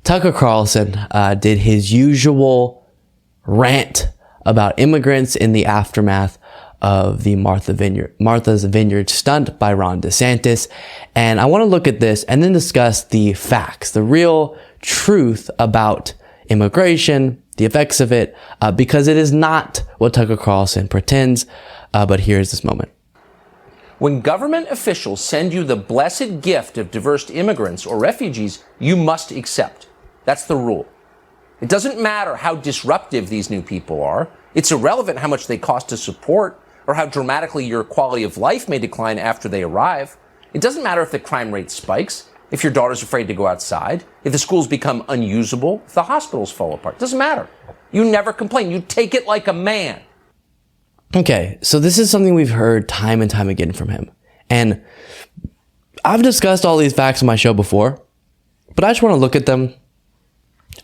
Tucker Carlson did his usual rant about immigrants in the aftermath of the Martha's Vineyard stunt by Ron DeSantis. And I want to look at this and then discuss the facts, the real truth about immigration, the effects of it, because it is not what Tucker Carlson pretends. But here's this moment. When government officials send you the blessed gift of diverse immigrants or refugees, you must accept. That's the rule. It doesn't matter how disruptive these new people are. It's irrelevant how much they cost to support or how dramatically your quality of life may decline after they arrive. It doesn't matter if the crime rate spikes, if your daughter's afraid to go outside, if the schools become unusable, if the hospitals fall apart. It doesn't matter. You never complain. You take it like a man. Okay, so this is something we've heard time and time again from him. And I've discussed all these facts on my show before, but I just want to look at them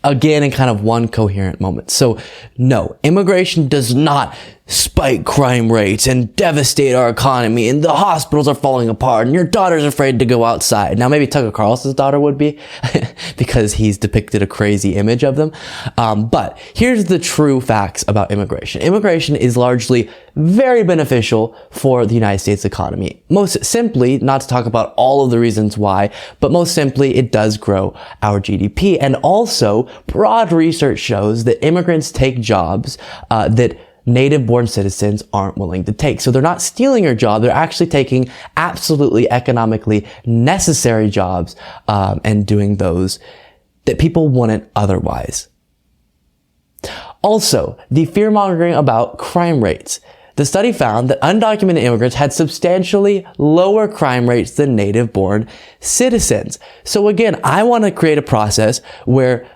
again in kind of one coherent moment. So no, immigration does not spike crime rates and devastate our economy, and the hospitals are falling apart and your daughter's afraid to go outside. Now maybe Tucker Carlson's daughter would be because he's depicted a crazy image of them. But here's the true facts about immigration. Immigration is largely very beneficial for the United States economy. Most simply, not to talk about all of the reasons why, but most simply, it does grow our GDP. And also, broad research shows that immigrants take jobs that native-born citizens aren't willing to take. So they're not stealing your job. They're actually taking absolutely economically necessary jobs and doing those that people wouldn't otherwise. Also, the fear-mongering about crime rates. The study found that undocumented immigrants had substantially lower crime rates than native-born citizens. So again, I want to create a process where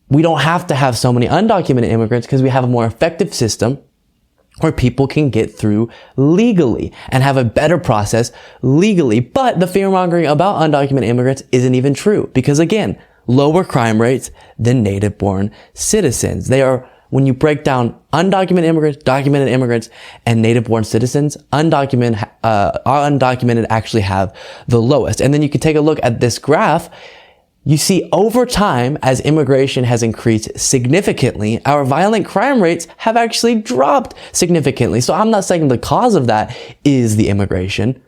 we don't have to have so many undocumented immigrants because we have a more effective system where people can get through legally and have a better process legally. But the fear-mongering about undocumented immigrants isn't even true because, again, lower crime rates than native-born citizens. They are, when you break down undocumented immigrants, documented immigrants, and native-born citizens, undocumented actually have the lowest. And then you can take a look at this graph. You see, over time, as immigration has increased significantly, our violent crime rates have actually dropped significantly. So I'm not saying the cause of that is the immigration,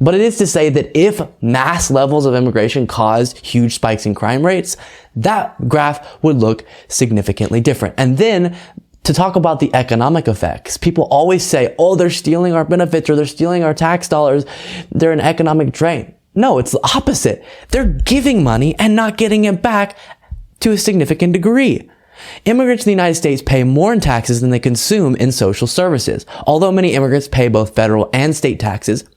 but it is to say that if mass levels of immigration cause huge spikes in crime rates, that graph would look significantly different. And then to talk about the economic effects, people always say, oh, they're stealing our benefits or they're stealing our tax dollars. They're an economic drain. No, it's the opposite. They're giving money and not getting it back to a significant degree. Immigrants in the United States pay more in taxes than they consume in social services. Although many immigrants pay both federal and state taxes,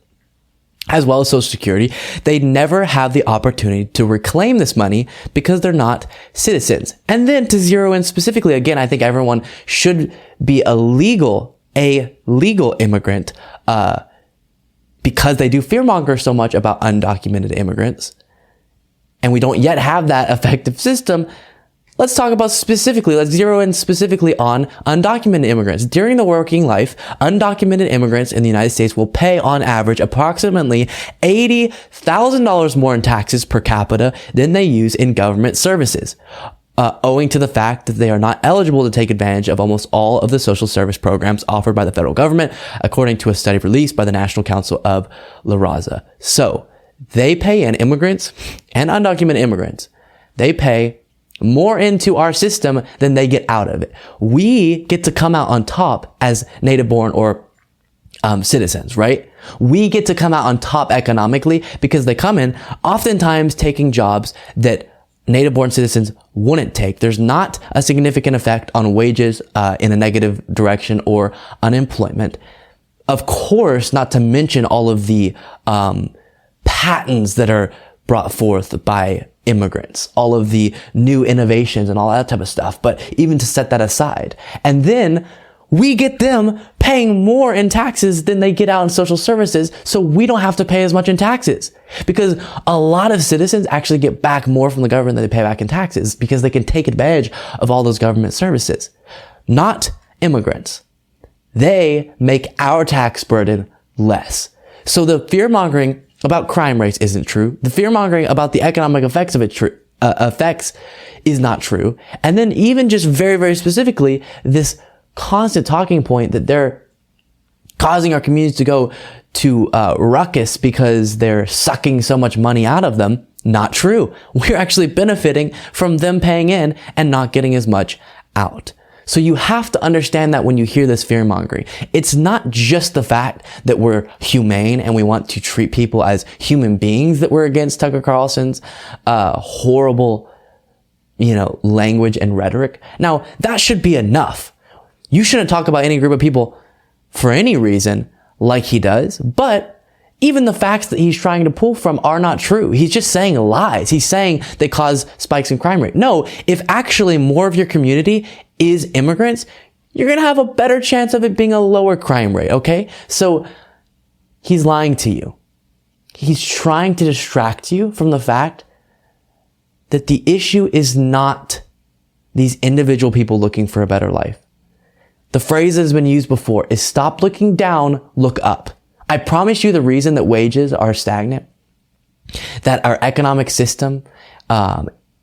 as well as Social Security, they never have the opportunity to reclaim this money because they're not citizens. And then to zero in specifically, again, I think everyone should be a legal immigrant, because they do fearmonger so much about undocumented immigrants, and we don't yet have that effective system. Let's talk about specifically, let's zero in specifically on undocumented immigrants. During the working life, undocumented immigrants in the United States will pay on average approximately $80,000 more in taxes per capita than they use in government services. Owing to the fact that they are not eligible to take advantage of almost all of the social service programs offered by the federal government, according to a study released by the National Council of La Raza. So they pay in, immigrants and undocumented immigrants, they pay more into our system than they get out of it. We get to come out on top as native-born or citizens, right? We get to come out on top economically because they come in oftentimes taking jobs that native-born citizens wouldn't take. There's not a significant effect on wages in a negative direction or unemployment. Of course, not to mention all of the patents that are brought forth by immigrants, all of the new innovations and all that type of stuff. But even to set that aside, and then we get them paying more in taxes than they get out in social services, so we don't have to pay as much in taxes. Because a lot of citizens actually get back more from the government than they pay back in taxes because they can take advantage of all those government services. Not immigrants. They make our tax burden less. So the fear-mongering about crime rates isn't true. The fear-mongering about the economic effects of it effects is not true. And then even just very, very specifically, this constant talking point that they're causing our communities to go to ruckus because they're sucking so much money out of them. Not true. We're actually benefiting from them paying in and not getting as much out. So you have to understand that when you hear this fear mongering, it's not just the fact that we're humane and we want to treat people as human beings that we're against Tucker Carlson's horrible, language and rhetoric. Now, that should be enough. You shouldn't talk about any group of people for any reason like he does, but even the facts that he's trying to pull from are not true. He's just saying lies. He's saying they cause spikes in crime rate. No, if actually more of your community is immigrants, you're going to have a better chance of it being a lower crime rate, okay? So he's lying to you. He's trying to distract you from the fact that the issue is not these individual people looking for a better life. The phrase that has been used before is stop looking down, look up. I promise you the reason that wages are stagnant, that our economic system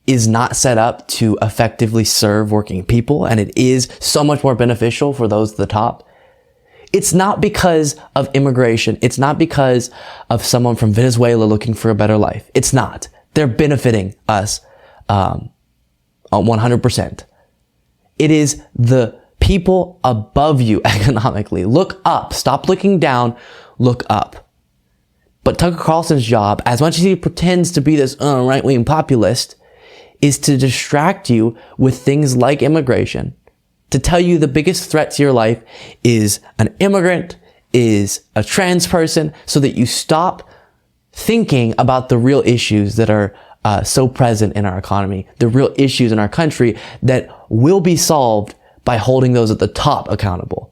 is not set up to effectively serve working people, and it is so much more beneficial for those at the top. It's not because of immigration. It's not because of someone from Venezuela looking for a better life. It's not. They're benefiting us 100%. It is the people above you economically. Look up. Stop looking down. Look up. But Tucker Carlson's job, as much as he pretends to be this right-wing populist, is to distract you with things like immigration, to tell you the biggest threat to your life is an immigrant, is a trans person, so that you stop thinking about the real issues that are so present in our economy, the real issues in our country that will be solved by holding those at the top accountable.